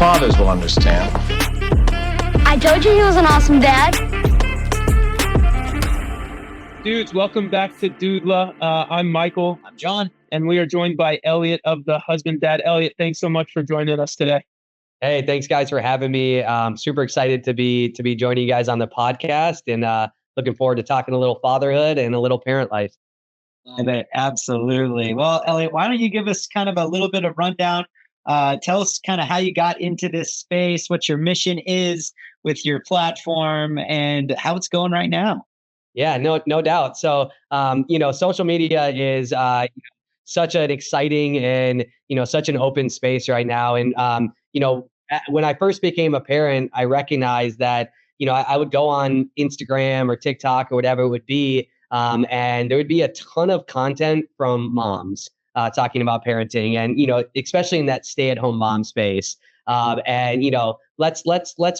fathers will understand. I told you he was an awesome dad. Dudes, welcome back to Dudela. I'm Michael. I'm John. And we are joined by Elliot of the Husband Dad. Elliot, thanks so much for joining us today. Hey, thanks guys for having me. Super excited to be joining you guys on the podcast, and looking forward to talking a little fatherhood and a little parent life. Absolutely. Well, Elliot, why don't you give us kind of a little bit of rundown? Tell us kind of how you got into this space, what your mission is with your platform, and how it's going right now. Yeah, no doubt. So, social media is such an exciting and such an open space right now. And when I first became a parent, I recognized that I would go on Instagram or TikTok or whatever it would be, and there would be a ton of content from moms talking about parenting, and especially in that stay-at-home mom space. Let's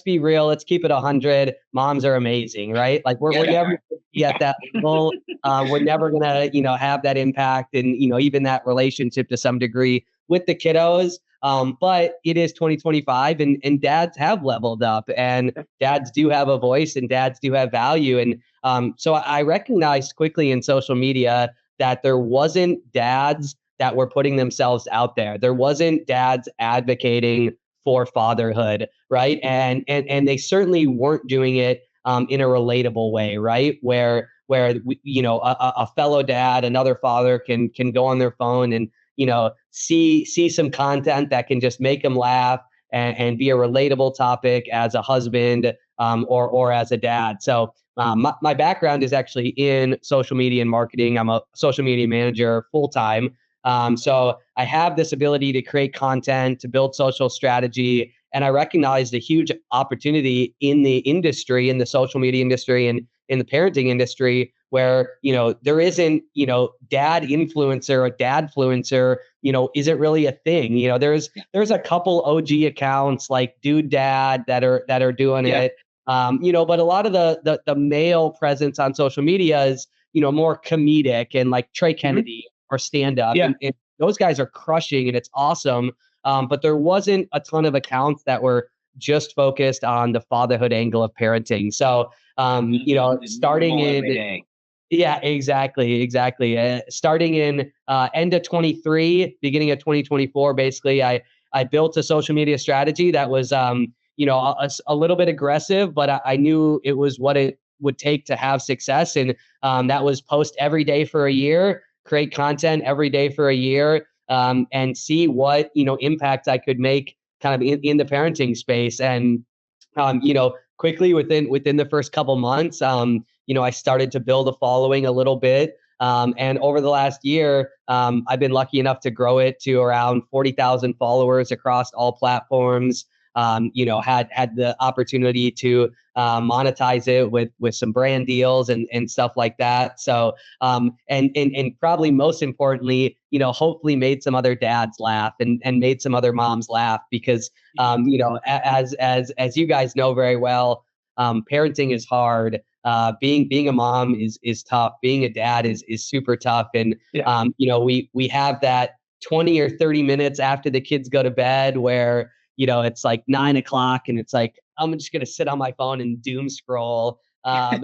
be real. Let's keep it 100. Moms are amazing, right? Like we're never gonna be at that level. We're never gonna have that impact and even that relationship to some degree with the kiddos. But it is 2025, and dads have leveled up, and dads do have a voice, and dads do have value. And so I recognized quickly in social media that there wasn't dads that were putting themselves out there. There wasn't dads advocating for fatherhood, right? And they certainly weren't doing it in a relatable way, right? Where a fellow dad, another father can go on their phone and see some content that can just make them laugh and be a relatable topic as a husband or as a dad. So my background is actually in social media and marketing. I'm a social media manager full time. So I have this ability to create content, to build social strategy, and I recognize the huge opportunity in the industry, in the social media industry, and in the parenting industry, where there isn't dad influencer or dadfluencer isn't really a thing. There's a couple OG accounts like Dude Dad that are doing it. But a lot of the male presence on social media is more comedic, and like Trey Kennedy or stand up. Yeah. And those guys are crushing, and it's awesome. But there wasn't a ton of accounts that were just focused on the fatherhood angle of parenting. So, starting in, yeah, exactly. Starting in end of 23, beginning of 2024, basically, I built a social media strategy that was, a little bit aggressive, but I knew it was what it would take to have success. And that was post every day for a year, create content every day for a year, and see what impact I could make kind of in the parenting space. And quickly within the first couple months, I started to build a following a little bit. And over the last year, I've been lucky enough to grow it to around 40,000 followers across all platforms. Had the opportunity to monetize it with some brand deals and stuff like that. So, and probably most importantly, hopefully made some other dads laugh and made some other moms laugh, because, as you guys know very well, parenting is hard. Being a mom is tough. Being a dad is super tough. And, we have that 20 or 30 minutes after the kids go to bed where, it's like 9 o'clock and it's like, I'm just going to sit on my phone and doom scroll, or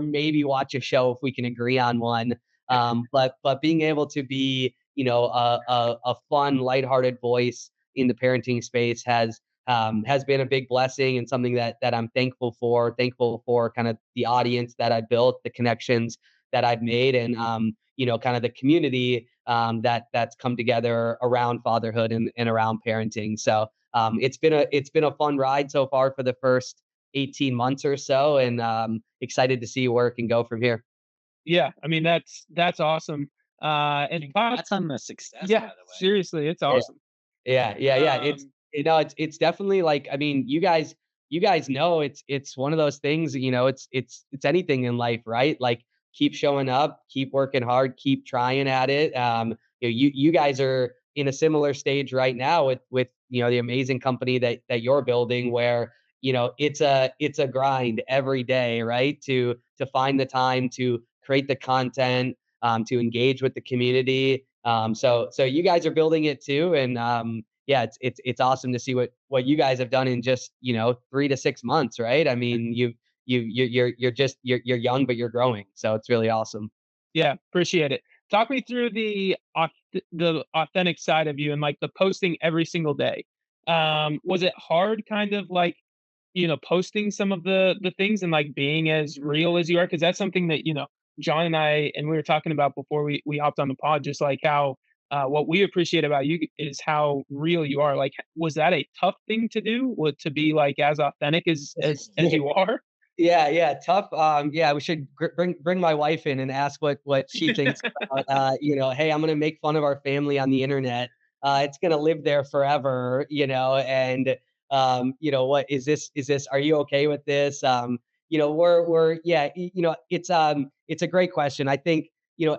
maybe watch a show if we can agree on one. But being able to be, a fun, lighthearted voice in the parenting space has been a big blessing, and something that I'm thankful for kind of the audience that I built, the connections that I've made, and kind of the community that's come together around fatherhood and around parenting. So it's been a fun ride so far for the first 18 months or so, and excited to see where it can go from here. Yeah, I mean that's awesome. And That's on the success. yeah, By the way. seriously, it's awesome. Yeah. It's definitely, like, I mean, you guys know it's one of those things, it's anything in life, right? Like, keep showing up, keep working hard, keep trying at it. You guys are in a similar stage right now with the amazing company that you're building, where it's a grind every day, right? To find the time to create the content, to engage with the community. So you guys are building it too, and yeah, it's awesome to see what you guys have done in just, 3 to 6 months, right? I mean, you're young, but you're growing. So it's really awesome. Yeah, appreciate it. Talk me through the authentic side of you and like the posting every single day. Was it hard kind of like, posting some of the things and like being as real as you are? Because that's something that, John and I and we were talking about before we hopped on the pod, just like how what we appreciate about you is how real you are. Like, was that a tough thing to do? Was to be like as authentic as you are? Yeah, yeah, tough. Yeah, we should bring my wife in and ask what she thinks about. Hey, I'm gonna make fun of our family on the internet. It's gonna live there forever. And what is this? Is this? Are you okay with this? We're yeah. It's a great question. I think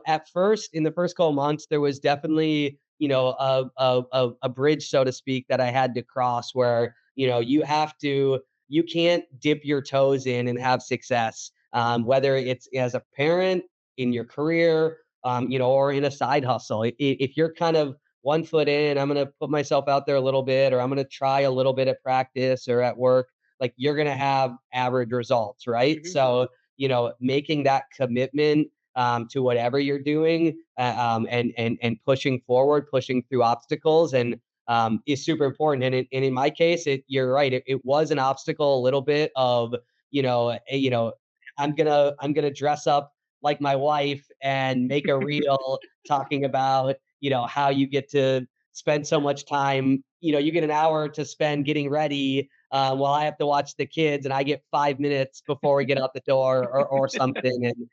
at first in the first couple months there was definitely a bridge, so to speak, that I had to cross where you can't dip your toes in and have success, whether it's as a parent, in your career, or in a side hustle. If you're kind of 1 foot in, I'm going to put myself out there a little bit, or I'm going to try a little bit at practice or at work, like you're going to have average results, right? Mhm. So, making that commitment to whatever you're doing, and pushing forward, pushing through obstacles, and is super important. And in my case, you're right. It was an obstacle, a little bit of, I'm gonna dress up like my wife and make a reel talking about, how you get to spend so much time. You get an hour to spend getting ready, while I have to watch the kids, and I get 5 minutes before we get out the door, or something. And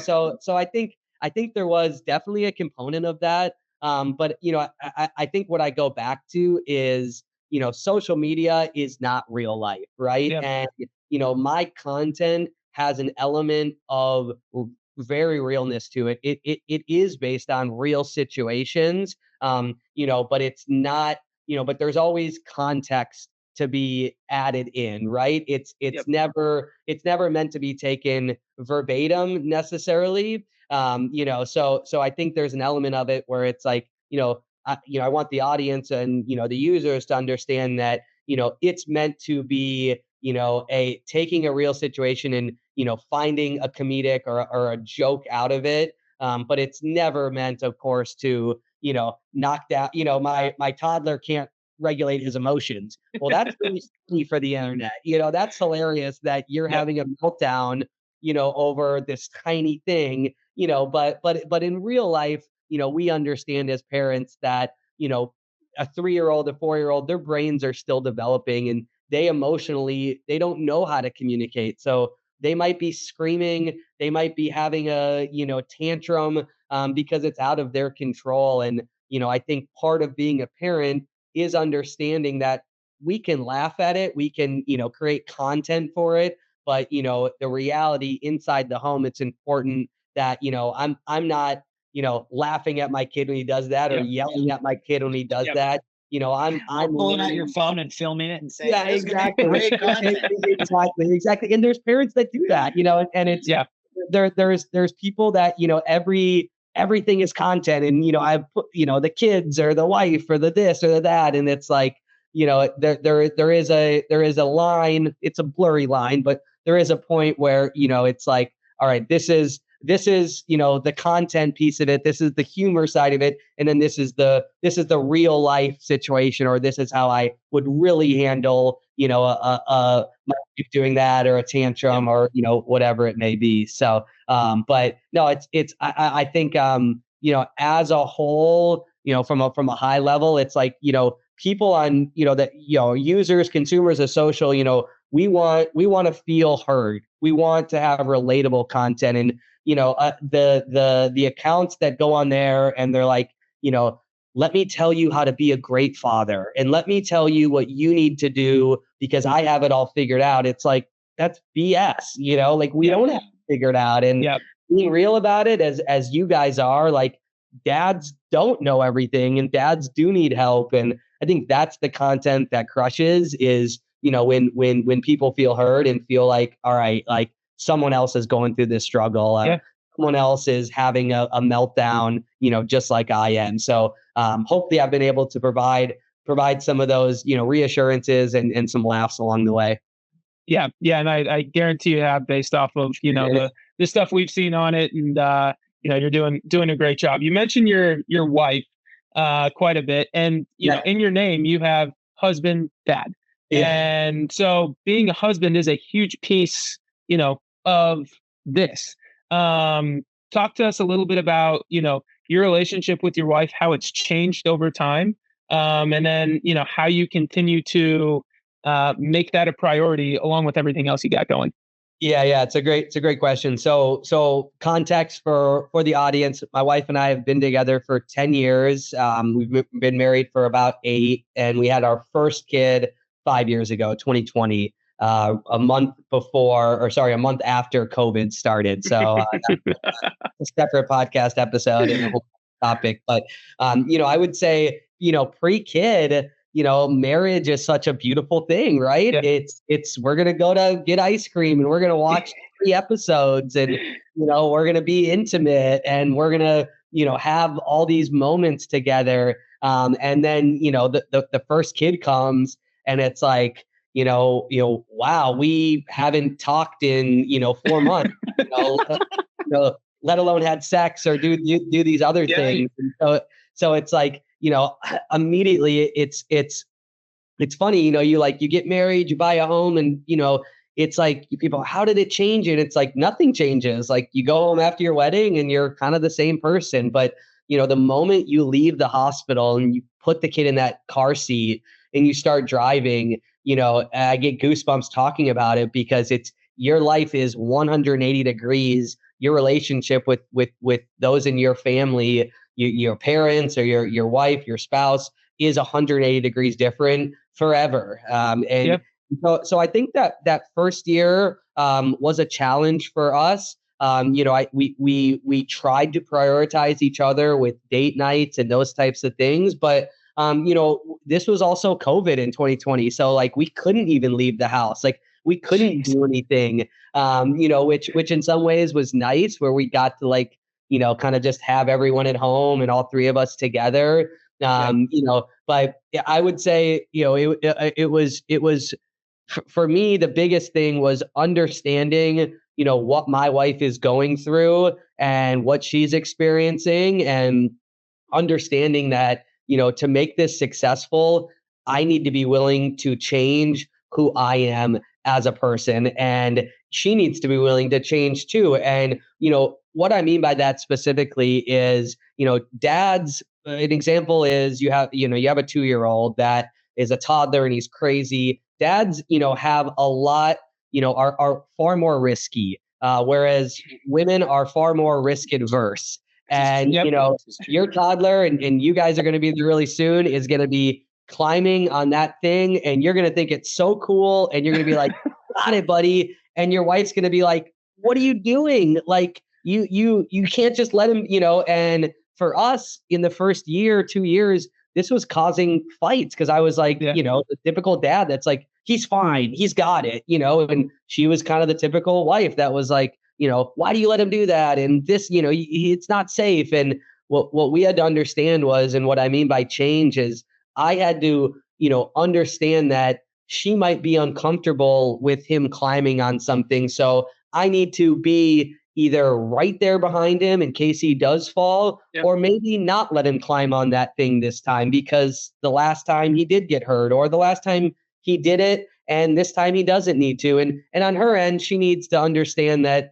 so I think there was definitely a component of that. But I think what I go back to is, social media is not real life, right? Yeah. And my content has an element of very realness to it. It is based on real situations, but it's not, but there's always context to be added in, right? It's Yep. never meant to be taken verbatim necessarily. So I think there's an element of it where it's like, I want the audience and the users to understand that it's meant to be a taking a real situation and finding a comedic or a joke out of it. But it's never meant, of course, to knock down. My toddler can't regulate his emotions. Well, that's really funny for the internet. That's hilarious that you're Yep. having a meltdown over this tiny thing. But in real life, we understand as parents that a 3-year-old, a 4-year-old, their brains are still developing, and they don't know how to communicate. So they might be screaming, they might be having a tantrum, because it's out of their control. And I think part of being a parent is understanding that we can laugh at it, we can create content for it, but the reality inside the home, it's important that I'm not laughing at my kid when he does that, or Yeah. yelling at my kid when he does Yep. that. I'm Pulling out your learning. phone and filming it and saying, Yeah, "This is exactly. great content." Exactly. And there's parents that do that, and it's Yeah. there's people that, everything is content, and I've put, the kids or the wife or the this or the that, and it's like, there is a line, it's a blurry line, but there is a point where, it's like, all right, this is the content piece of it, this is the humor side of it, and then this is the real life situation, or this is how I would really handle my wife doing that, or a tantrum, or whatever it may be. So but no, I think as a whole, from a high level, it's like people on that users, consumers of social, we want to feel heard, we want to have relatable content. And the accounts that go on there and they're like, let me tell you how to be a great father, and let me tell you what you need to do because I have it all figured out. It's like, that's BS, like we Yeah. don't have it figured out. And Yeah. being real about it, as you guys are, like, dads don't know everything, and dads do need help. And I think that's the content that crushes, is when people feel heard and feel like, all right, like someone else is going through this struggle, Yeah. someone else is having a meltdown, just like I am. So hopefully I've been able to provide provide some of those, reassurances and some laughs along the way. Yeah, yeah, and I guarantee you have based off of the stuff we've seen on it, and you're doing a great job. You mentioned your wife quite a bit, and Yeah. in your name you have husband, dad, Yeah. and so being a husband is a huge piece of this. Talk to us a little bit about your relationship with your wife, how it's changed over time, and then how you continue to make that a priority along with everything else you got going. Yeah, it's a great question. So context for the audience, my wife and I have been together for 10 years. We've been married for about 8, and we had our first kid 5 years ago, 2020, a month after COVID started. So a separate podcast episode and a whole topic. But I would say, pre-kid, marriage is such a beautiful thing, right? Yeah. It's we're gonna go to get ice cream and we're gonna watch 3 episodes and we're gonna be intimate and we're gonna have all these moments together. And then the first kid comes and it's like wow, we haven't talked in 4 months. Let alone had sex or do these other things. And so it's like, immediately it's funny, you get married, you buy a home, and it's like people, how did it change? And it's like nothing changes. Like you go home after your wedding and you're kind of the same person. But the moment you leave the hospital and you put the kid in that car seat and you start driving, I get goosebumps talking about it because it's your life is 180 degrees. Your relationship with those in your family, your parents or your wife, your spouse is 180 degrees different forever. So I think that first year was a challenge for us. We tried to prioritize each other with date nights and those types of things, but this was also COVID in 2020. So like we couldn't even leave the house. Like we couldn't do anything, which in some ways was nice, where we got to kind of just have everyone at home and all 3 of us together. But I would say, it was for me, the biggest thing was understanding, what my wife is going through and what she's experiencing, and understanding that, to make this successful, I need to be willing to change who I am as a person, and she needs to be willing to change too. And, what I mean by that specifically is, dads, an example is you have a 2-year-old that is a toddler and he's crazy. Dads, have a lot, are far more risky, whereas women are far more risk adverse. And, your toddler, and you guys are going to be there really soon, is going to be climbing on that thing, and you're going to think it's so cool, and you're going to be like, got it, buddy. And your wife's going to be like, what are you doing? Like, you can't just let him, and for us in the first year, 2 years, this was causing fights because I was like, the typical dad that's like, he's fine, he's got it, and she was kind of the typical wife that was like, why do you let him do that? And this, it's not safe. And what we had to understand was, and what I mean by change is, I had to, understand that she might be uncomfortable with him climbing on something. So I need to be either right there behind him in case he does fall, or maybe not let him climb on that thing this time, because the last time he did get hurt, or the last time he did it and this time he doesn't need to. And on her end, she needs to understand that,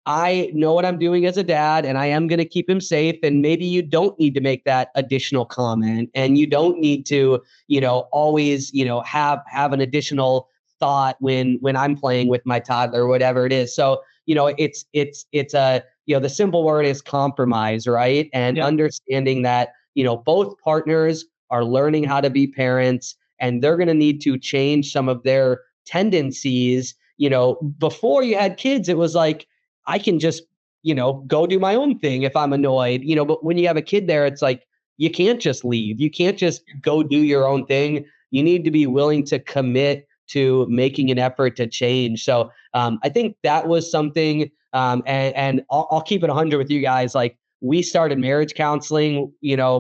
I know what I'm doing as a dad, and I am going to keep him safe. And maybe you don't need to make that additional comment, and you don't need to, always, have an additional thought when I'm playing with my toddler or whatever it is. So, it's a, the simple word is compromise, right? And understanding that, both partners are learning how to be parents, and they're going to need to change some of their tendencies. Before you had kids, it was like, I can just, go do my own thing if I'm annoyed, but when you have a kid there, it's like, you can't just leave. You can't just go do your own thing. You need to be willing to commit to making an effort to change. So I think that was something, and I'll keep it 100 with you guys. Like, we started marriage counseling,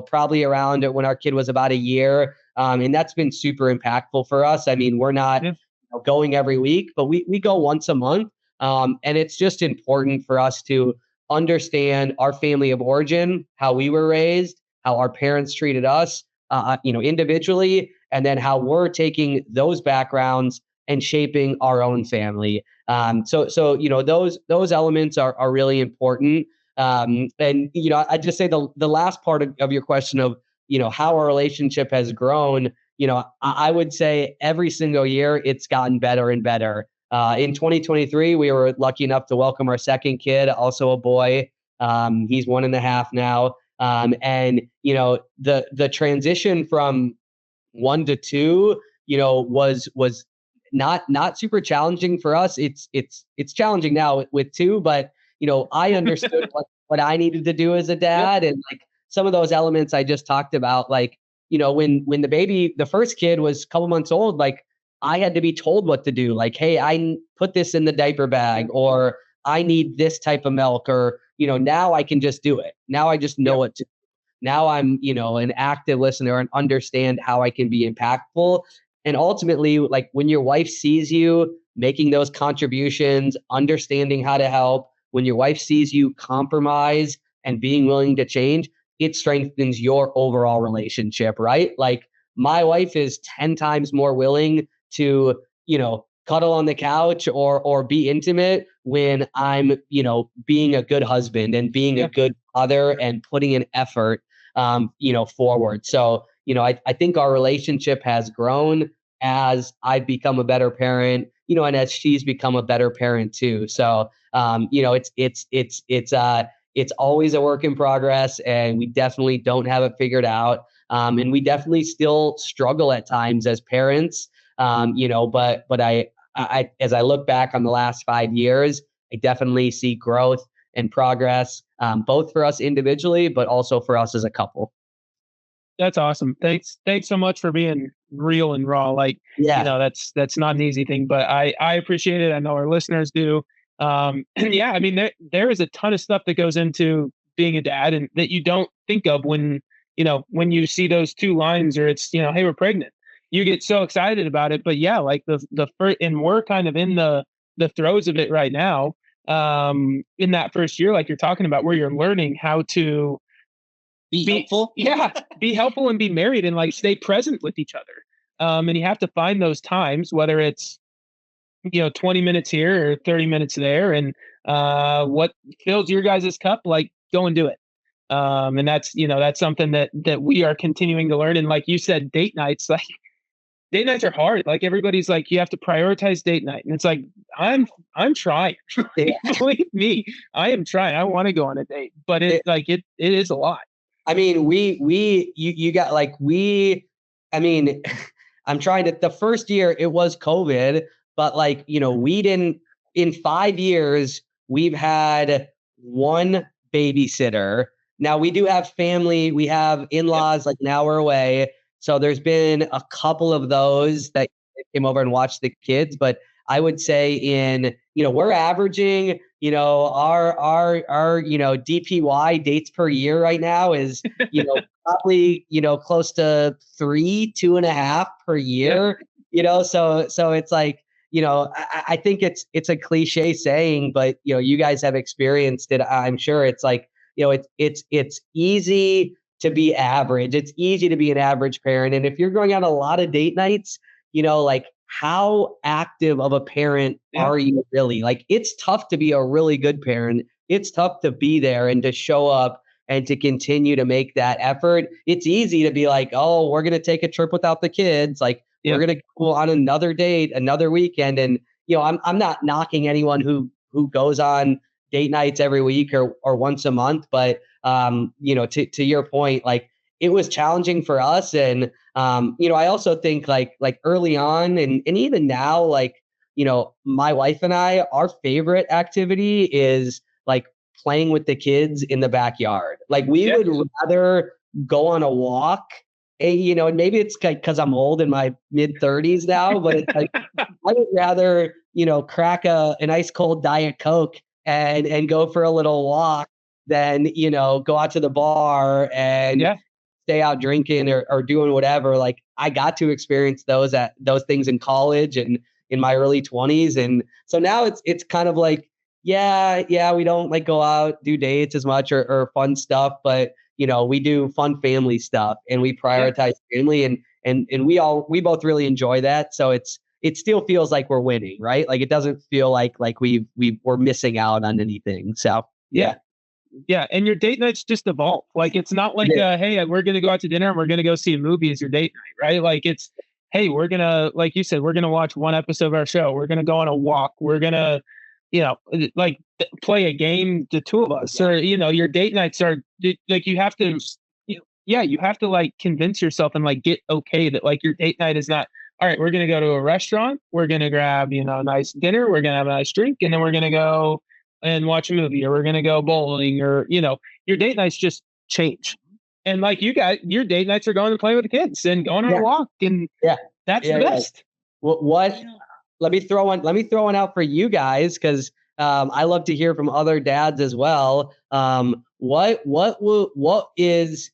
probably around when our kid was about a year. And that's been super impactful for us. I mean, we're not going every week, but we go once a month. And it's just important for us to understand our family of origin, how we were raised, how our parents treated us, individually, and then how we're taking those backgrounds and shaping our own family. So those elements are really important. And I just say the last part of your question of how our relationship has grown. I would say every single year it's gotten better and better. In 2023, we were lucky enough to welcome our second kid, also a boy. He's 1.5 now. And the transition from 1 to 2, was not super challenging for us. It's challenging now with 2, but I understood what I needed to do as a dad, and like some of those elements I just talked about, like when the first kid was a couple months old, like I had to be told what to do. Like, hey, I put this in the diaper bag, or I need this type of milk, or now I can just do it. Now I just know what to do. Now I'm an active listener and understand how I can be impactful. And ultimately, like when your wife sees you making those contributions, understanding how to help, when your wife sees you compromise and being willing to change, it strengthens your overall relationship, right? Like my wife is 10 times more willing to, cuddle on the couch or be intimate when I'm, being a good husband and being a good father and putting an effort, forward. So, I think our relationship has grown as I've become a better parent, and as she's become a better parent too. So, it's always a work in progress, and we definitely don't have it figured out. And we definitely still struggle at times as parents. But I, as I look back on the last 5 years, I definitely see growth and progress, both for us individually, but also for us as a couple. That's awesome. Thanks so much for being real and raw. Like, that's not an easy thing, but I appreciate it. I know our listeners do. And yeah, I mean, there is a ton of stuff that goes into being a dad, and that you don't think of when you see those 2 lines, or it's hey, we're pregnant. You get so excited about it, but yeah, like the first, and we're kind of in the throes of it right now. In that first year, like you're talking about, where you're learning how to be helpful. Yeah, be helpful and be married and like stay present with each other. And you have to find those times, whether it's 20 minutes here or 30 minutes there, and what fills your guys' cup, like go and do it. And that's something that we are continuing to learn. And like you said, date nights, like date nights are hard. Like everybody's like, you have to prioritize date night, and it's like I'm trying. Believe me, I am trying. I want to go on a date, but it is a lot. I mean, you got like, I mean, I'm trying to, the first year it was COVID, but like, we didn't, in 5 years, we've had 1 babysitter. Now we do have family, we have in-laws, like now we're away. So there's been a couple of those that came over and watched the kids, but I would say we're averaging, our DPY, dates per year right now is, probably, close to 3, 2.5 per year, so it's like, I think it's a cliche saying, but, you guys have experienced it. I'm sure it's like, it's easy to be average. It's easy to be an average parent. And if you're going on a lot of date nights, like, how active of a parent are you really? Like, it's tough to be a really good parent. It's tough to be there and to show up and to continue to make that effort. It's easy to be like, oh, we're going to take a trip without the kids. Like, we're going to go on another date, another weekend. And, I'm not knocking anyone who goes on date nights every week or once a month. But, to your point, like, it was challenging for us. And, I also think like early on and even now, like, my wife and I, our favorite activity is like playing with the kids in the backyard. Like we would rather go on a walk, and maybe it's because I'm old in my mid-30s now, but it's like, I would rather, crack an ice cold Diet Coke and go for a little walk than, go out to the bar and stay out drinking or doing whatever. Like I got to experience those things in college and in my early 20s. And so now it's kind of like, yeah, we don't like go out, do dates as much or fun stuff, but we do fun family stuff and we prioritize family and we both really enjoy that. So it still feels like we're winning, right? Like it doesn't feel like we're missing out on anything. So yeah. And your date nights just evolve. Like it's not like hey, we're gonna go out to dinner and we're gonna go see a movie as your date night, right? Like it's, hey, we're gonna, like you said, we're gonna watch one episode of our show. We're gonna go on a walk. We're gonna, like play a game, the two of us. Or your date nights are like you have to, you have to like convince yourself and like get okay that like your date night is not, all right, we're gonna go to a restaurant. We're gonna grab a nice dinner. We're gonna have a nice drink, and then we're gonna go and watch a movie, or we're gonna go bowling, or your date nights just change. And like you guys, your date nights are going to play with the kids and going on a walk, and that's the best. What? Let me throw one out for you guys because I love to hear from other dads as well. What is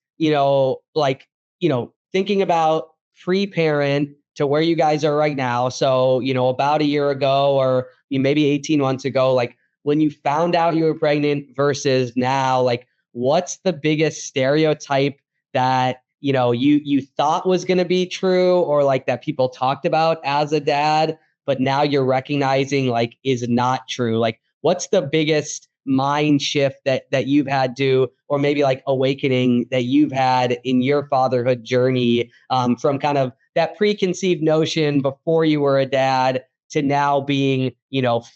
thinking about pre-parent to where you guys are right now? So about a year ago or maybe 18 months ago, like when you found out you were pregnant versus now, like what's the biggest stereotype that you thought was going to be true or like that people talked about as a dad, but now you're recognizing like is not true? Like what's the biggest mind shift that you've had to, or maybe like awakening that you've had in your fatherhood journey, from kind of that preconceived notion before you were a dad to now being,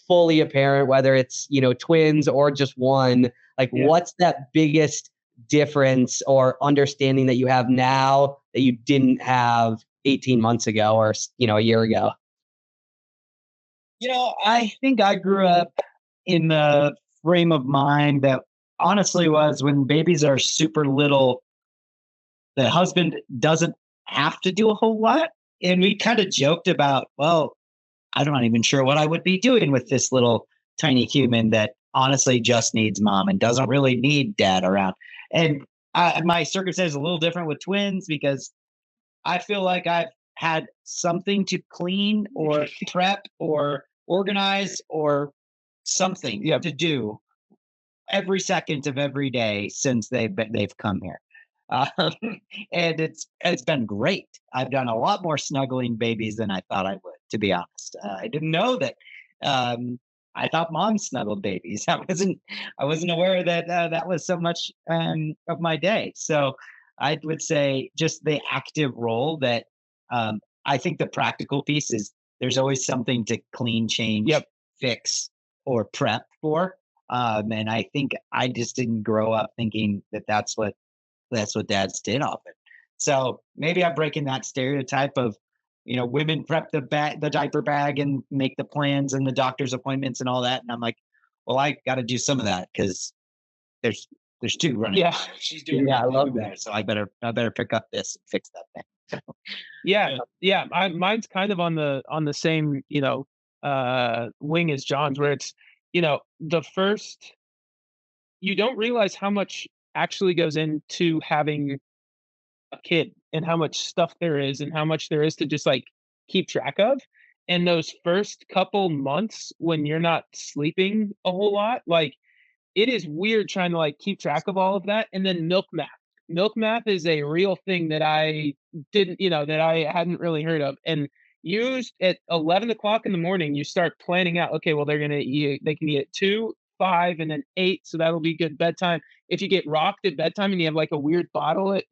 fully a parent, whether it's, twins or just one? Like what's that biggest difference or understanding that you have now that you didn't have 18 months ago or, a year ago? I think I grew up in the frame of mind that honestly was when babies are super little, the husband doesn't have to do a whole lot. And we kind of joked about, well, I'm not even sure what I would be doing with this little tiny human that honestly just needs mom and doesn't really need dad around. And my circumstance is a little different with twins because I feel like I've had something to clean or prep or organize or something to do every second of every day since they've come here. Um, and it's been great. I've done a lot more snuggling babies than I thought I would, to be honest. I didn't know that. I thought mom snuggled babies. I wasn't aware that that was so much of my day. So I would say just the active role that I think the practical piece is there's always something to clean, change, fix, or prep for. And I think I just didn't grow up thinking that that's what dads did often. So maybe I'm breaking that stereotype of, women prep the diaper bag and make the plans and the doctor's appointments and all that. And I'm like, well, I got to do some of that because there's two running. Yeah, she's doing. Yeah, I love that. So I better pick up this and fix that thing. Mine's kind of on the same wing as John's, where it's the first, you don't realize how much actually goes into having a kid and how much stuff there is and how much there is to just like keep track of. And those first couple months when you're not sleeping a whole lot, like it is weird trying to like keep track of all of that. And then milk math is a real thing that I didn't, that I hadn't really heard of. And used at 11 o'clock in the morning, you start planning out, okay, well, they can eat at 2, 5, and then 8. So that'll be good bedtime. If you get rocked at bedtime and you have like a weird bottle at,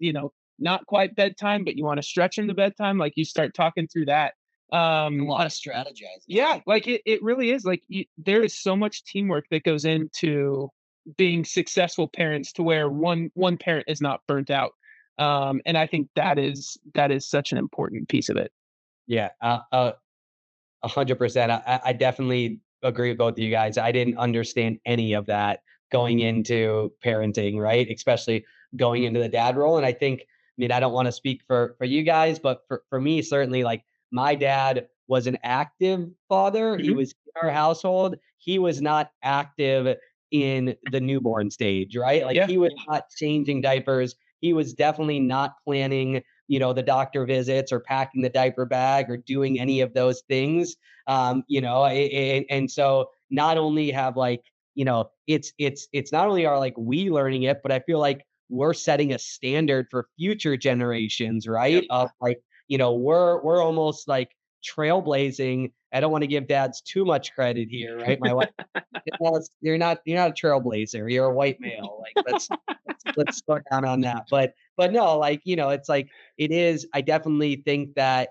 not quite bedtime, but you want to stretch into bedtime, like you start talking through that. A lot of strategizing. Yeah, like it really is like there is so much teamwork that goes into being successful parents to where one parent is not burnt out. And I think that is such an important piece of it. Yeah, 100%. I definitely agree with both of you guys. I didn't understand any of that going into parenting, right? Especially going into the dad role. And I think, I don't want to speak for you guys, but for me, certainly, like my dad was an active father. Mm-hmm. He was in our household. He was not active in the newborn stage, right? Like he was not changing diapers. he was definitely not planning, the doctor visits or packing the diaper bag or doing any of those things. And so not only have like, it's not only are like we learning it, but I feel like we're setting a standard for future generations, right? Of like, we're almost like trailblazing. I don't want to give dads too much credit here, right? My wife, well, you're not a trailblazer. You're a white male. Like let's slow down on that. But no, like, it's like it is. I definitely think that,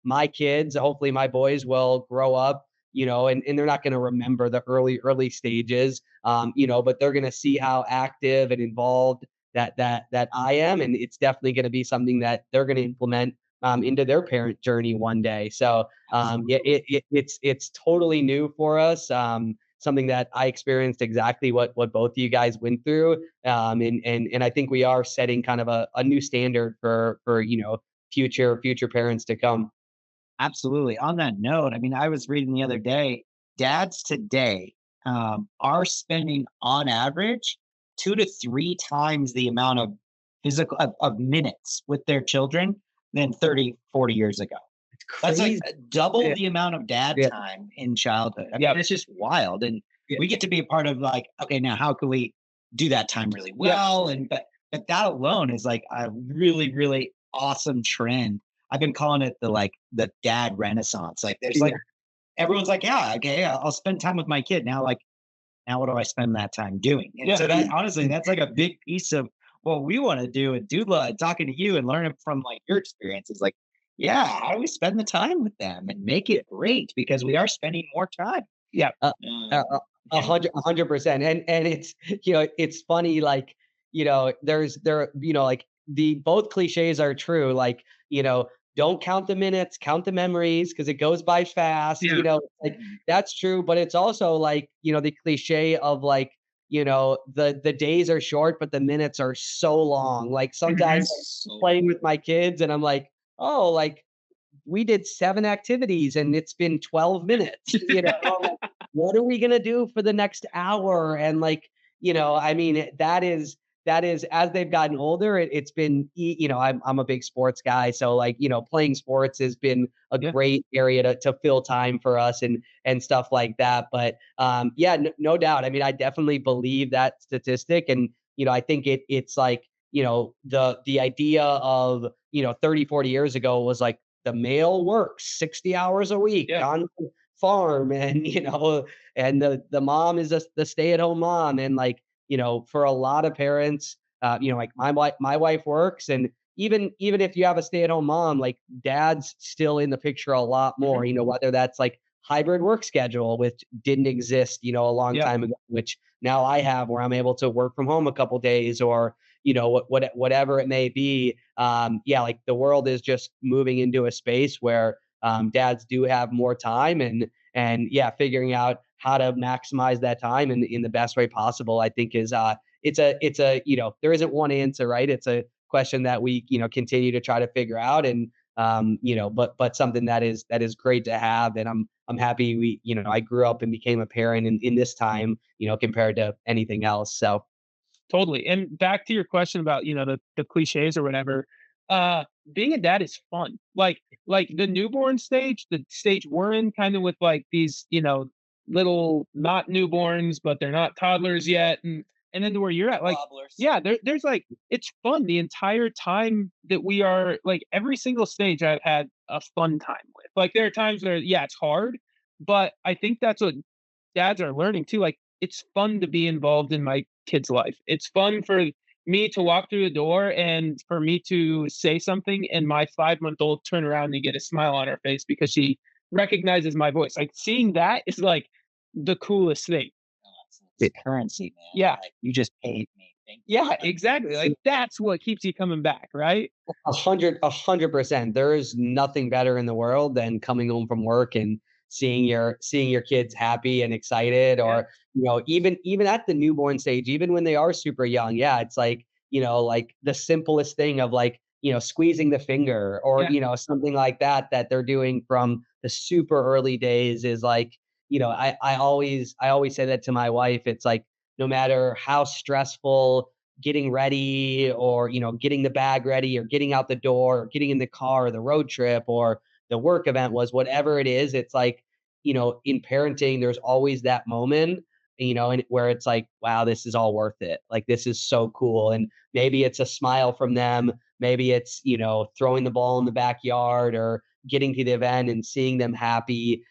my kids, hopefully my boys will grow up, and they're not going to remember the early stages, but they're going to see how active and involved that I am, and it's definitely going to be something that they're going to implement into their parent journey one day. So yeah, it's totally new for us. Something that I experienced exactly what both of you guys went through. And I think we are setting kind of a new standard for future parents to come. Absolutely. On that note, I mean, I was reading the other day, dads today are spending on average 2 to 3 times the amount of of minutes with their children than 30, 40 years ago. That's like Crazy. double Yeah. the amount of dad Yeah. time in childhood. I Yep. mean, it's just wild. And Yeah. we get to be a part of like, okay, now how can we do that time really well? And but that alone is like a really, really awesome trend. I've been calling it the dad renaissance. Like there's like everyone's like, yeah, okay, I'll spend time with my kid. Now what do I spend that time doing? And Yeah. so that honestly, that's like a big piece of what we want to do. And Dudla, talking to you and learning from like your experiences, like, yeah, how do we spend the time with them and make it great because we are spending more time. Yeah. Uh, Um, a hundred percent. And it's, it's funny, like, like the both cliches are true. Like, don't count the minutes, count the memories because it goes by fast. Yeah. Like that's true. But it's also like, the cliche of like, the days are short, but the minutes are so long. Like sometimes so playing with my kids and I'm like, oh, like we did 7 activities and it's been 12 minutes, like, what are we going to do for the next hour? And like, I mean, that is as they've gotten older, it's been, I'm a big sports guy. So like, playing sports has been a Yeah. great area to fill time for us and stuff like that. But yeah, no doubt. I mean, I definitely believe that statistic. And, I think it's like, the idea of, 30, 40 years ago was like, the male works 60 hours a week Yeah. on the farm and and the mom is just the stay-at-home mom and like for a lot of parents like my wife works and even if you have a stay-at-home mom like dad's still in the picture a lot more whether that's like hybrid work schedule which didn't exist a long Yeah. time ago which now I have where I'm able to work from home a couple days or whatever it may be. Yeah, like the world is just moving into a space where dads do have more time and yeah, figuring out how to maximize that time in the best way possible, I think is it's a there isn't one answer, right? It's a question that we continue to try to figure out and but something that is great to have and I'm happy I grew up and became a parent in this time compared to anything else. So Totally. And back to your question about, the cliches or whatever, being a dad is fun. Like the newborn stage, the stage we're in kind of with like these, little not newborns, but they're not toddlers yet. And then to where you're at, like, Wobblers. yeah, there's like it's fun the entire time that we are like every single stage I've had a fun time with. Like there are times where, yeah, it's hard, but I think that's what dads are learning too. Like it's fun to be involved in my kid's life. It's fun for me to walk through the door and for me to say something and my 5-month-old turn around and get a smile on her face because she recognizes my voice. Like seeing that is like the coolest thing. It's currency, man. Yeah. Like, you just paid me. Thank you. Yeah, exactly. Like that's what keeps you coming back, right? 100%. There is nothing better in the world than coming home from work and seeing your kids happy and excited, or even at the newborn stage, even when they are super young. Yeah, it's like like the simplest thing of like squeezing the finger or Yeah. something like that they're doing from the super early days is like I always say that to my wife. It's like no matter how stressful getting ready, or getting the bag ready, or getting out the door, or getting in the car, or the road trip, or the work event was, whatever it is. It's like, in parenting, there's always that moment, and where it's like, wow, this is all worth it. Like, this is so cool. And maybe it's a smile from them. Maybe it's, throwing the ball in the backyard, or getting to the event and seeing them happy.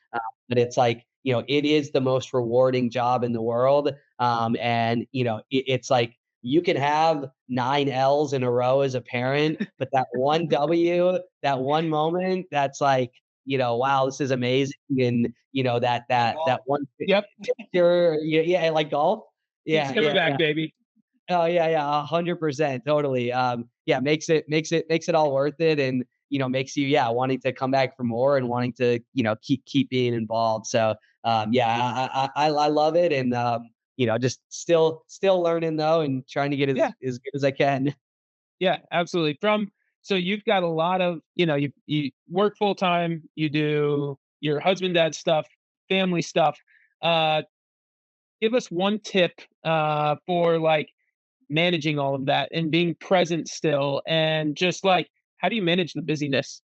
But it's like, it is the most rewarding job in the world. And it's like, you can have 9 L's in a row as a parent, but that one W, that one moment, that's like, wow, this is amazing. And that one Yep. picture, yeah, yeah, like golf. Keeps Yeah, coming yeah, back, yeah. baby. Oh yeah, yeah, 100%, totally. Yeah, makes it all worth it, and makes you, yeah, wanting to come back for more, and wanting to keep being involved. So yeah, I love it, and just still learning though, and trying to get Yeah. as good as I can. Yeah, absolutely. So you've got a lot of, you work full time, you do your husband dad stuff, family stuff. Uh Give us one tip for like managing all of that and being present still, and just like how do you manage the busyness?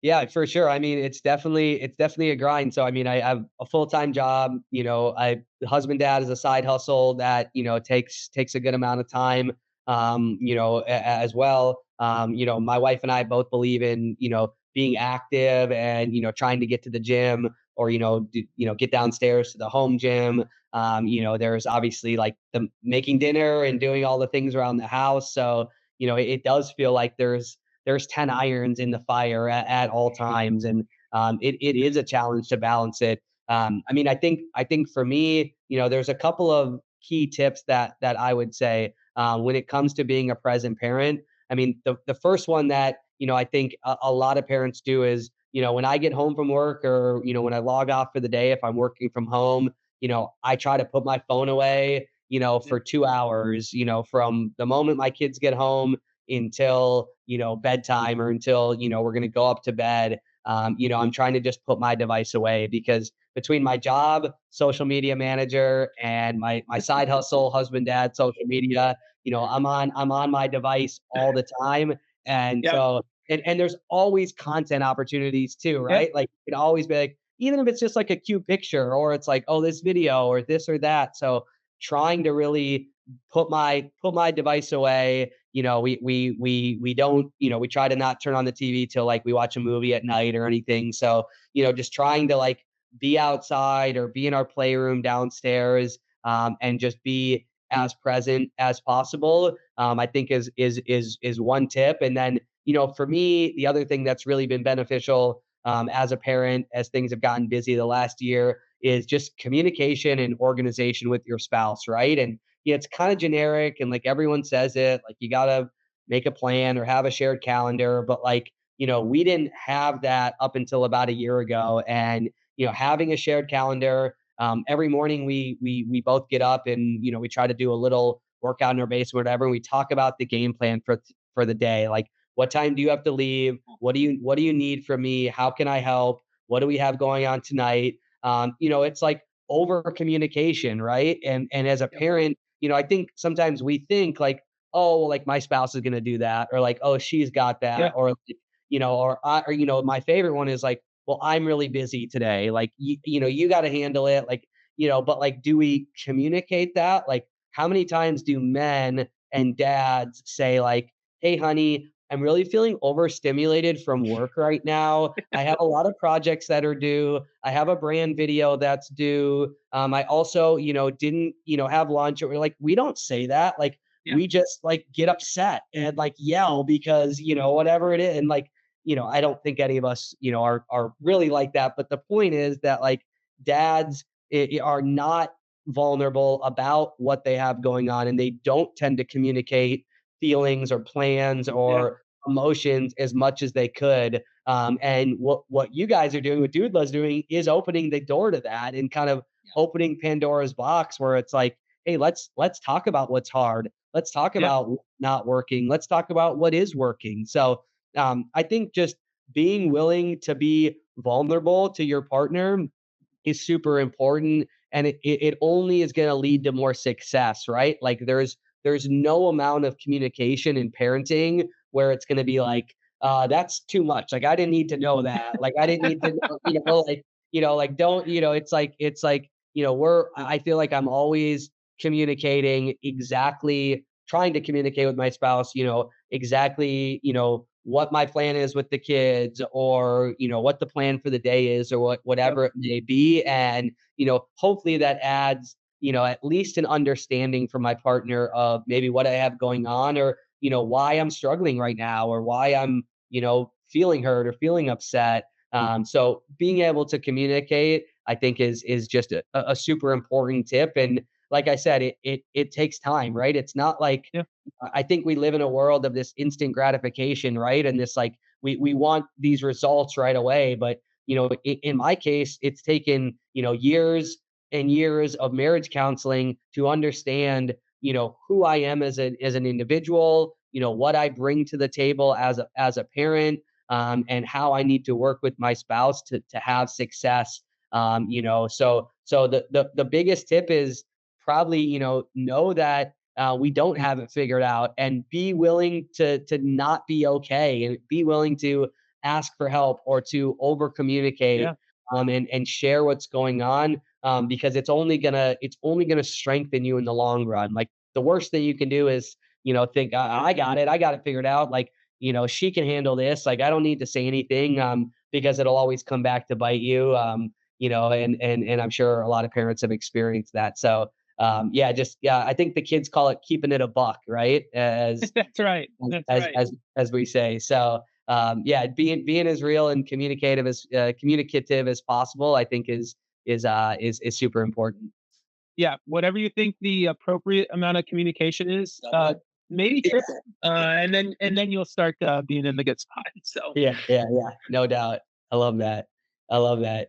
Yeah, for sure. I mean, it's definitely a grind. So I mean, I have a full-time job, I husband dad is a side hustle that, takes a good amount of time, as well. My wife and I both believe in, being active, and, trying to get to the gym, or, get downstairs to the home gym. There's obviously like the making dinner and doing all the things around the house. So, it does feel like there's 10 irons in the fire at all times. And it is a challenge to balance it. I mean, I think for me, there's a couple of key tips that I would say when it comes to being a present parent. I mean, the first one that, I think a lot of parents do is, when I get home from work, or, when I log off for the day, if I'm working from home, I try to put my phone away, for 2 hours, from the moment my kids get home until bedtime, or until we're going to go up to bed. I'm trying to just put my device away, because between my job, social media manager, and my side hustle, husband dad, social media, I'm on my device all the time. And Yep. so, and there's always content opportunities too, Yep. right? Like, it can always be like, even if it's just like a cute picture, or it's like, oh, this video, or this or that. So trying to really put my device away. We don't, we try to not turn on the TV till like we watch a movie at night or anything. So, just trying to like be outside, or be in our playroom downstairs, and just be as present as possible. I think is one tip. And then, for me, the other thing that's really been beneficial, as a parent, as things have gotten busy the last year, is just communication and organization with your spouse, right? And yeah, it's kind of generic, and like everyone says it, like you gotta make a plan or have a shared calendar. But like, we didn't have that up until about a year ago. And having a shared calendar, every morning we both get up, and we try to do a little workout in our basement, whatever. And we talk about the game plan for the day. Like, what time do you have to leave? What do you need from me? How can I help? What do we have going on tonight? It's like over communication, right? And as a parent, I think sometimes we think like, oh, well, like my spouse is going to do that, or like, oh, she's got that, Yeah. or like, or my favorite one is like, well, I'm really busy today. Like, you got to handle it. Like, but like, do we communicate that? Like, how many times do men and dads say like, hey, honey, I'm really feeling overstimulated from work right now. I have a lot of projects that are due. I have a brand video that's due. I also, didn't, have lunch. Or like, we don't say that. Like, Yeah. we just like get upset and like yell because, whatever it is. And like, I don't think any of us, are really like that. But the point is that like dads are not vulnerable about what they have going on, and they don't tend to communicate feelings or plans Yeah. or emotions as much as they could. And what you guys are doing, what Dude Love's doing, is opening the door to that, and kind of opening Pandora's box, where it's like, hey, let's talk about what's hard. Let's talk Yeah. about what's not working. Let's talk about what is working. So I think just being willing to be vulnerable to your partner is super important, and it only is going to lead to more success, right? Like, there's no amount of communication in parenting where it's going to be like, that's too much. Like, I didn't need to know that. Like, I didn't need to know, like, don't, it's like, I feel like I'm always communicating exactly, trying to communicate with my spouse, exactly, what my plan is with the kids, or, what the plan for the day is, or whatever it may be. And, hopefully that adds, at least an understanding from my partner of maybe what I have going on, or, why I'm struggling right now, or why I'm, feeling hurt or feeling upset. So being able to communicate, I think is just a super important tip. And like I said, it takes time, right? It's not like, Yeah. I think we live in a world of this instant gratification, right? And this, like, we want these results right away. But, in my case, it's taken, years and years of marriage counseling to understand, who I am as an individual, what I bring to the table as a parent, and how I need to work with my spouse to have success. So the biggest tip is probably, know that we don't have it figured out, and be willing to not be okay, and be willing to ask for help, or to over communicate, Yeah. and share what's going on, because it's only gonna strengthen you in the long run. Like, the worst thing you can do is, think, I got it figured out. Like, she can handle this. Like, I don't need to say anything, because it'll always come back to bite you. And I'm sure a lot of parents have experienced that. So, I think the kids call it keeping it a buck, right? As That's right. That's as right. as we say. So, being as real and communicative as possible, I think is super important. Yeah. Whatever you think the appropriate amount of communication is, maybe triple, and then you'll start being in the good spot. So Yeah. No doubt. I love that. I love that.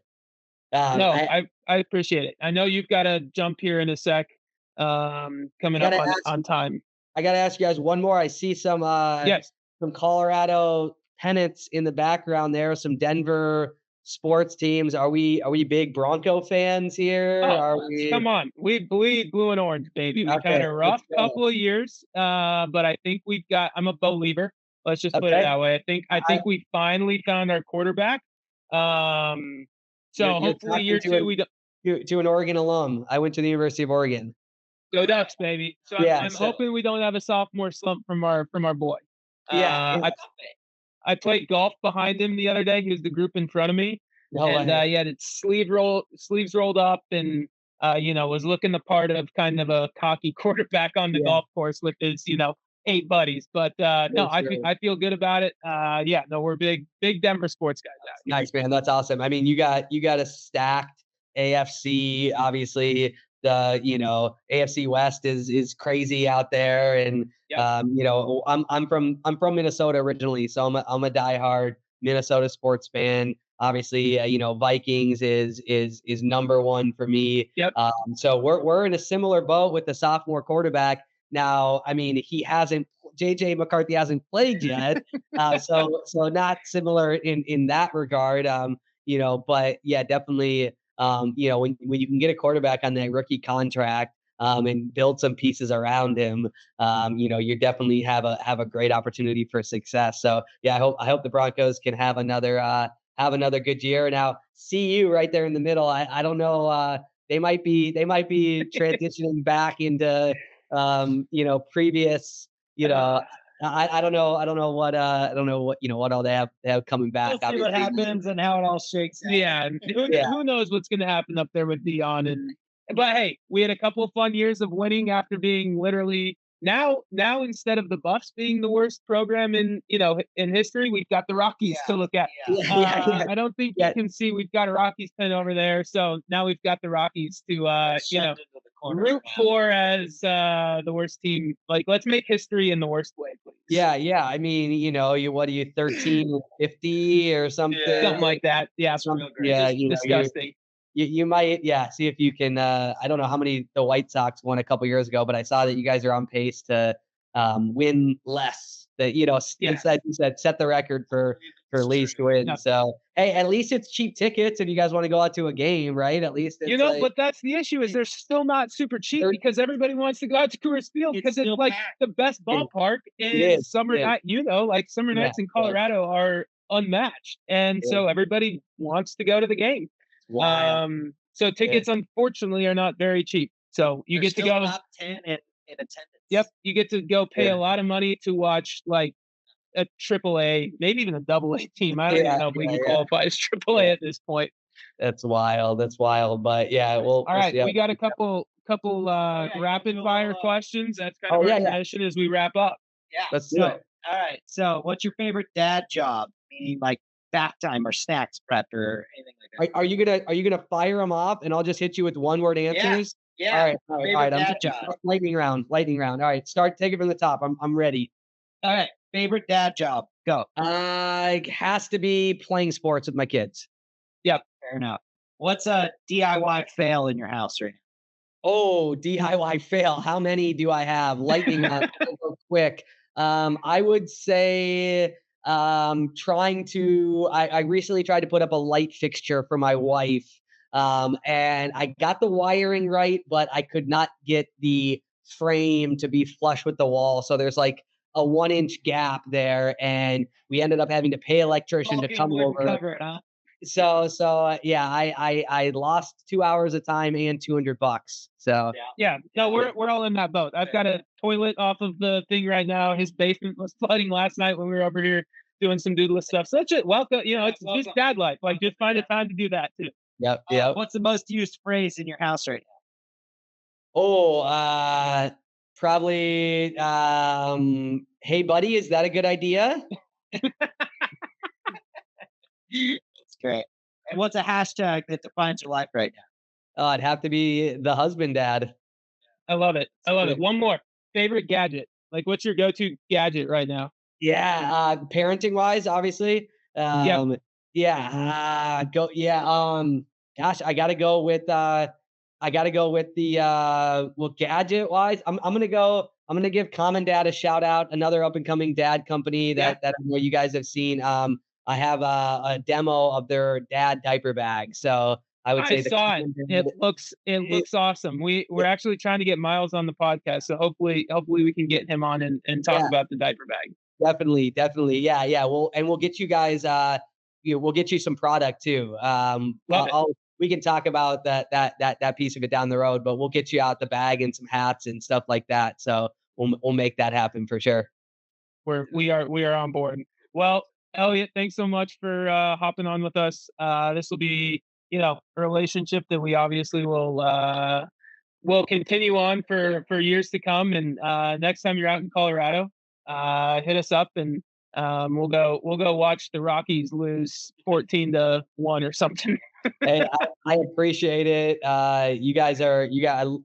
no, I I appreciate it. I know you've got to jump here in a sec. Coming up gotta on ask. time. I gotta ask you guys one more. I see Yes. some Colorado pennants in the background there. Some Denver sports teams. Are we big Bronco fans here? Oh, Are we? come on. We bleed blue and orange, baby. We've had Okay, a let's rough go. couple of years, but I think we've got. I'm a believer. Let's just put it Okay. that way. I I, think we finally found our quarterback. Um, so you're hopefully talking year two we don't to an Oregon alum. I went to the University of Oregon. go Ducks, baby. So Yeah. I'm So hoping we don't have a sophomore slump from our boy. yeah. I played golf behind him the other day. He was the group in front of me, No and way. he had his sleeves rolled up, and was looking the part of kind of a cocky quarterback on the Yeah. golf course with his 8 buddies. But no, For sure. I feel good about it. Yeah, no, we're big Denver sports guys out here. Nice, man. That's awesome. I mean, you got a stacked AFC. Obviously, the AFC West is crazy out there, and Yep. I'm from Minnesota originally, so I'm a diehard Minnesota sports fan. Obviously, Vikings is number one for me. Yep. So we're in a similar boat with the sophomore quarterback. Now, I mean, JJ McCarthy hasn't played yet, so not similar in that regard. But yeah, definitely. When you can get a quarterback on that rookie contract, and build some pieces around him, you definitely have a great opportunity for success. So yeah, I hope the Broncos can have another good year. Now, CU right there in the middle. I don't know. They might be transitioning back into previous. I don't know. What all they have coming back. We'll see what Obviously. happens and how it all shakes out. Yeah, and Yeah. who knows what's going to happen up there with Dion but hey, we had a couple of fun years of winning after being literally now instead of the Buffs being the worst program in history, we've got the Rockies to look at. Yeah. I don't think Yeah. you can see we've got a Rockies pin over there, so now we've got the Rockies to root for as the worst team. Like, let's make history in the worst way, please. Yeah. I mean, what are you, 13-50 or something? Something like that. Yeah, Yeah, disgusting. you might, see if you can. I don't know how many the White Sox won a couple years ago, but I saw that you guys are on pace to win less. That Yeah. you said set the record for for least win. Yeah. So hey, at least it's cheap tickets if you guys want to go out to a game, right? At least it's like, but that's the issue is they're still not super cheap They're- because everybody wants to go out to Coors Field because it's still like packed. the best ballpark It in is, summer it is. night. Like summer Yeah, nights in yeah. Colorado are unmatched, and Yeah. so everybody wants to go to the game. Wild. So tickets unfortunately are not very cheap. So you They're get to still go. top 10 in attendance. Yep, you get to go pay Yeah. a lot of money to watch like a AAA, maybe even a AA team. I don't even know if we can qualify as AAA at this point. That's wild. That's wild. But yeah, All right, we got a couple rapid fire questions. That's kind of our tradition as we wrap up. Yeah. Let's do it. All right. So, what's your favorite dad job? Meaning like bath time or snacks prep or anything like that. Are you gonna fire them off and I'll just hit you with one word answers? Yeah. All right. Favorite dad I'm job. lightning round. All right, take it from the top. I'm ready. All right. Favorite dad job. Go. It has to be playing sports with my kids. Fair enough. What's a DIY fail in your house right now? Oh, DIY fail. How many do I have? Lightning round, real quick. I would say I recently tried to put up a light fixture for my wife. And I got the wiring right, but I could not get the frame to be flush with the wall. So there's like a 1-inch gap there, and we ended up having to pay an electrician to come over. Cover it, huh? So yeah, I lost 2 hours of time and $200. So Yeah, no, we're all in that boat. I've got a toilet off of the thing right now. His basement was flooding last night when we were over here doing some doodless stuff. So it's just welcome. It's just dad life. Like just find a time to do that too. yep. What's the most used phrase in your house right now? Oh, probably. Hey, buddy, is that a good idea? That's great. And what's a hashtag that defines your life right now? Oh, it'd have to be the husband dad. I love it. One more favorite gadget. Like, what's your go-to gadget right now? Yeah, parenting wise, obviously. Gosh, I gotta go with the gadget wise. I'm gonna give Common Dad a shout out, another up and coming dad company that I know you guys have seen. I have a demo of their dad diaper bag. So I would say saw it. It looks awesome. We're actually trying to get Miles on the podcast, so hopefully we can get him on and talk about the diaper bag. Definitely. Yeah. We'll get you guys. We'll get you some product too. We can talk about that piece of it down the road, but we'll get you out the bag and some hats and stuff like that. So we'll make that happen for sure. We are on board. Well, Elliot, thanks so much for hopping on with us. This will be a relationship that we obviously will continue on for years to come. And next time you're out in Colorado, hit us up and we'll go watch the Rockies lose 14-1 or something. Hey, I appreciate it. You guys,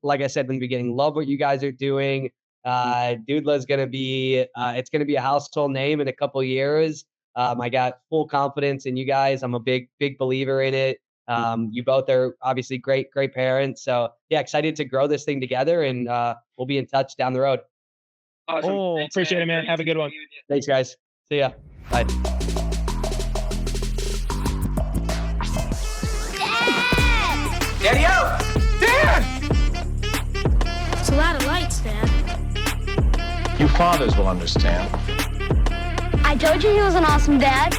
like I said in the beginning, love what you guys are doing. Doodla's gonna be it's gonna be a household name in a couple years. I got full confidence in you guys. I'm a big believer in it. You both are obviously great parents. So yeah, excited to grow this thing together, and we'll be in touch down the road. Awesome. Thanks, appreciate it, man. Have a good one. Thanks, guys. See ya. Bye. Dad! Daddy-o! Dad! It's a lot of lights, Dad. You fathers will understand. I told you he was an awesome dad.